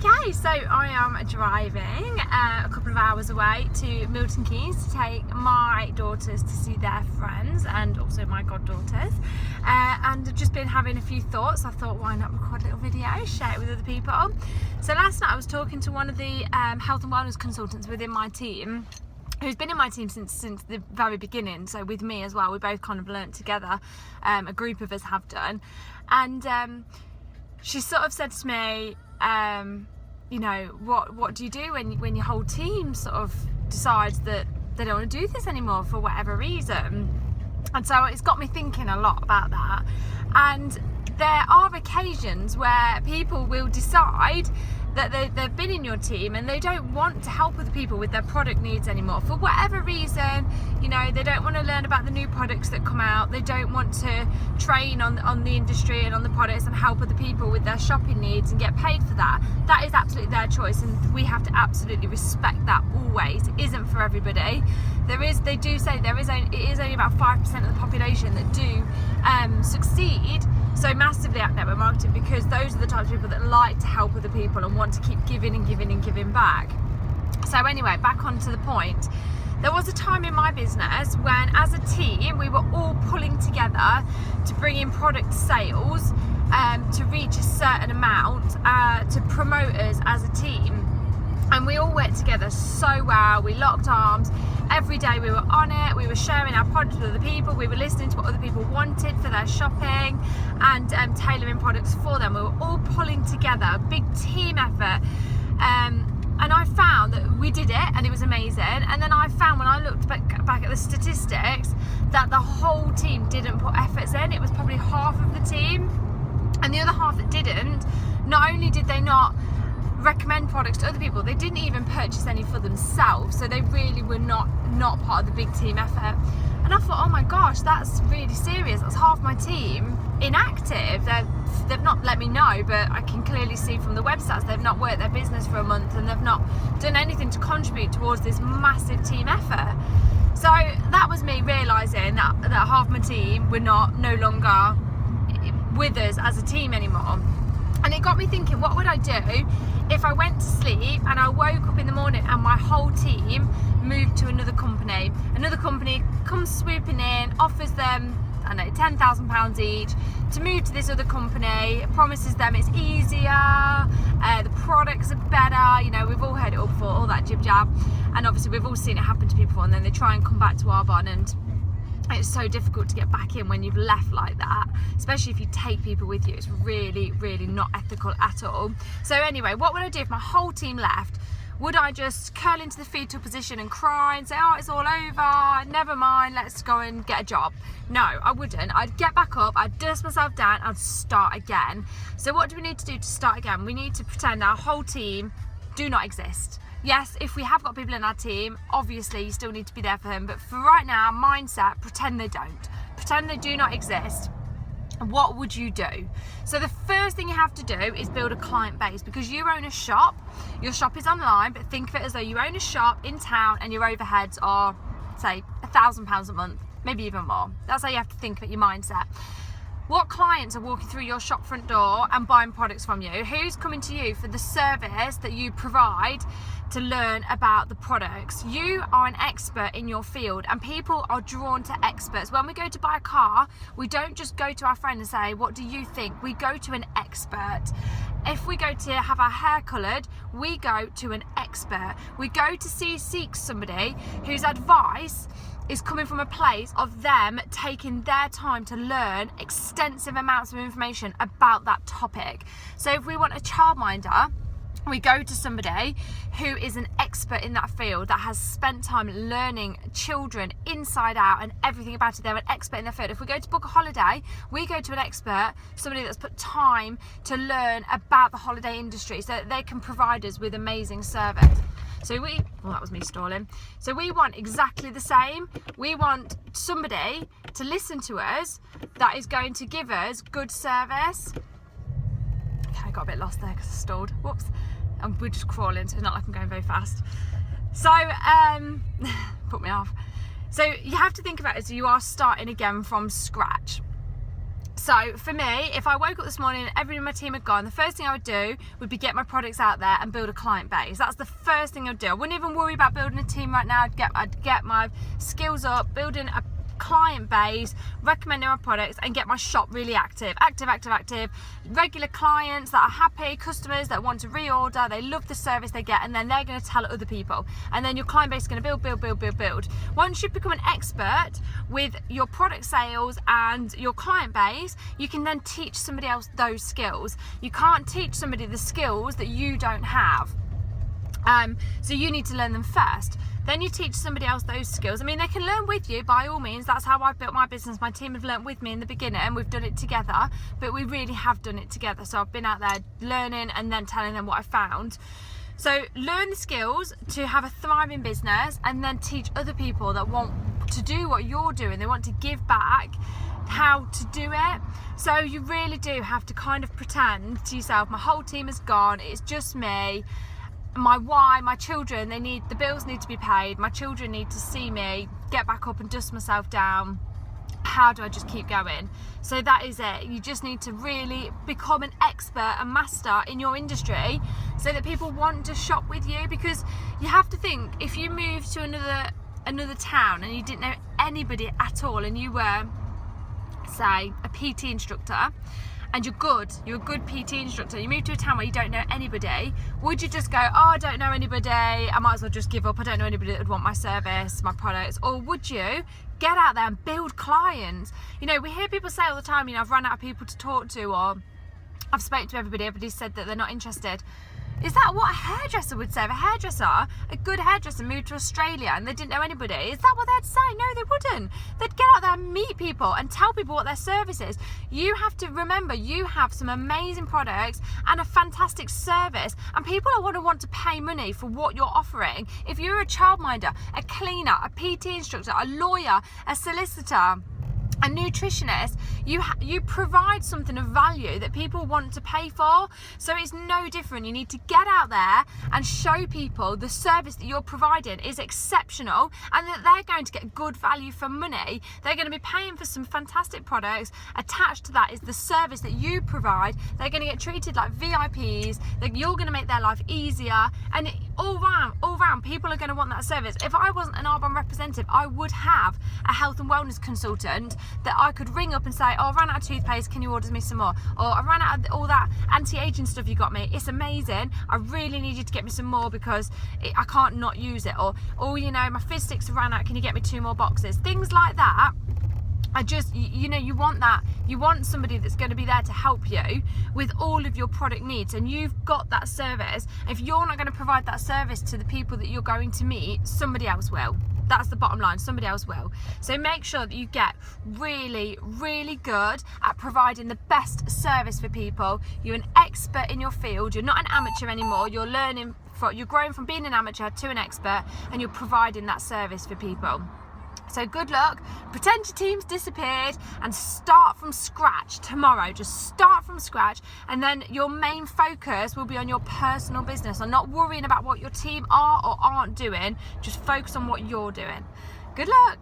Okay, so I am driving a couple of hours away to Milton Keynes to take my daughters to see their friends and also my goddaughters, and I've just been having a few thoughts. I thought, why not record a little video, share it with other people. So last night I was talking to one of the health and wellness consultants within my team, who's been in my team since the very beginning, so with me as well. We both kind of learnt together, a group of us have done, and she sort of said to me, you know, what do you do when your whole team sort of decides that they don't want to do this anymore for whatever reason? And so it's got me thinking a lot about that. And there are occasions where people will decide that they've been in your team and they don't want to help other people with their product needs anymore for whatever reason. You know, they don't want to learn about the new products that come out, they don't want to train on the industry and on the products and help other people with their shopping needs and get paid for that. That is absolutely their choice, and we have to absolutely respect that always. It isn't for everybody. They do say it is only about 5% of the population that do succeed so massively at network marketing, because those are the types of people that like to help other people and want to keep giving and giving and giving back. So anyway, back onto the point. There was a time in my business when, as a team, we were all pulling together to bring in product sales to reach a certain amount to promote us as a team. And we all worked together so well. We locked arms. Every day we were on it. We were sharing our products with other people. We were listening to what other people wanted for their shopping and tailoring products for them. We were all pulling together, a big team effort. And I found that we did it and it was amazing. And then I found, when I looked back at the statistics, that the whole team didn't put efforts in. It was probably half of the team. And the other half that didn't, not only did they not recommend products to other people, they didn't even purchase any for themselves. So they really were not part of the big team effort. And I thought, oh my gosh, that's really serious. That's half my team inactive. They've not let me know, but I can clearly see from the websites they've not worked their business for a month and they've not done anything to contribute towards this massive team effort. So that was me realising that half my team were no longer with us as a team anymore. And it got me thinking, what would I do if I went to sleep and I woke up in the morning and my whole team moved to another company? Another company comes swooping in, offers them, I don't know, £10,000 each to move to this other company, promises them it's easier, the products are better. You know, we've all heard it all before, all that jib jab, and obviously we've all seen it happen to people, and then they try and come back to Arbonne, and it's so difficult to get back in when you've left like that, especially if you take people with you. It's really, really not ethical at all. So anyway, what would I do if my whole team left? Would I just curl into the fetal position and cry and say, oh, it's all over, never mind, let's go and get a job? No, I wouldn't. I'd get back up, I'd dust myself down, I'd start again. So what do we need to do to start again? We need to pretend our whole team do not exist. Yes, if we have got people in our team, obviously you still need to be there for them. But for right now, mindset, pretend they don't. Pretend they do not exist. What would you do? So the first thing you have to do is build a client base, because you own a shop. Your shop is online, but think of it as though you own a shop in town and your overheads are, say, £1,000 a month, maybe even more. That's how you have to think about your mindset. What clients are walking through your shop front door and buying products from you? Who's coming to you for the service that you provide to learn about the products? You are an expert in your field, and people are drawn to experts. When we go to buy a car, we don't just go to our friend and say, what do you think? We go to an expert. If we go to have our hair coloured, we go to an expert. We go to seek somebody whose advice is coming from a place of them taking their time to learn extensive amounts of information about that topic. So if we want a childminder, we go to somebody who is an expert in that field, that has spent time learning children inside out and everything about it. They're an expert in their field. If we go to book a holiday, we go to an expert, somebody that's put time to learn about the holiday industry so that they can provide us with amazing service. So that was me stalling. So we want exactly the same. We want somebody to listen to us that is going to give us good service. Okay, I got a bit lost there because I stalled. Whoops. And we're just crawling, so it's not like I'm going very fast. So, put me off. So you have to think about it as you are starting again from scratch. So for me, if I woke up this morning and everyone in my team had gone, the first thing I would do would be get my products out there and build a client base. That's the first thing I'd do. I wouldn't even worry about building a team right now. I'd get my skills up, building a client base, recommending my products, and get my shop really active. Regular clients that are happy, customers that want to reorder, they love the service they get, and then they're going to tell other people, and then your client base is going to build. Once you become an expert with your product sales and your client base, you can then teach somebody else those skills. You can't teach somebody the skills that you don't have. So you need to learn them first. Then you teach somebody else those skills. I mean, they can learn with you, by all means. That's how I've built my business. My team have learned with me in the beginning, and we've done it together, but we really have done it together. So I've been out there learning and then telling them what I found. So learn the skills to have a thriving business, and then teach other people that want to do what you're doing. They want to give back, how to do it. So you really do have to kind of pretend to yourself, my whole team is gone, it's just me. My children, the bills need to be paid. My children need to see me get back up and dust myself down. How do I just keep going? So that is it. You just need to really become an expert, a master in your industry, so that people want to shop with you. Because you have to think, if you moved to another town and you didn't know anybody at all, and you were, say, a PT instructor, and you're a good PT instructor, you move to a town where you don't know anybody, would you just go, oh, I don't know anybody, I might as well just give up, I don't know anybody that would want my service, my products? Or would you get out there and build clients? You know, we hear people say all the time, you know, I've run out of people to talk to, or I've spoken to everybody said that they're not interested. Is that what a hairdresser would say? If a good hairdresser moved to Australia and they didn't know anybody, is that what they'd say? No, they wouldn't. They'd get out there and meet people and tell people what their service is. You have to remember, you have some amazing products and a fantastic service, and people are want to pay money for what you're offering. If you're a childminder, a cleaner, a PT instructor, a lawyer, a solicitor, a nutritionist, you provide something of value that people want to pay for. So it's no different. You need to get out there and show people the service that you're providing is exceptional, and that they're going to get good value for money. They're going to be paying for some fantastic products. Attached to that is the service that you provide. They're going to get treated like VIPs. You're going to make their life easier, and all round people are going to want that service. If I wasn't an Arbonne representative, I would have a health and wellness consultant that I could ring up and say, oh, I ran out of toothpaste, can you order me some more? Or I ran out of all that anti-aging stuff you got me, it's amazing, I really need you to get me some more because I can't not use it. Or you know, my fizz sticks ran out, can you get me 2 more boxes? Things like that. You want that. You want somebody that's going to be there to help you with all of your product needs, and you've got that service. If you're not going to provide that service to the people that you're going to meet, somebody else will. That's the bottom line, somebody else will. So make sure that you get really, really good at providing the best service for people. You're an expert in your field. You're not an amateur anymore. You're growing from being an amateur to an expert, and you're providing that service for people. So good luck, pretend your team's disappeared, and start from scratch tomorrow. Just start from scratch, and then your main focus will be on your personal business, and not worrying about what your team are or aren't doing. Just focus on what you're doing. Good luck.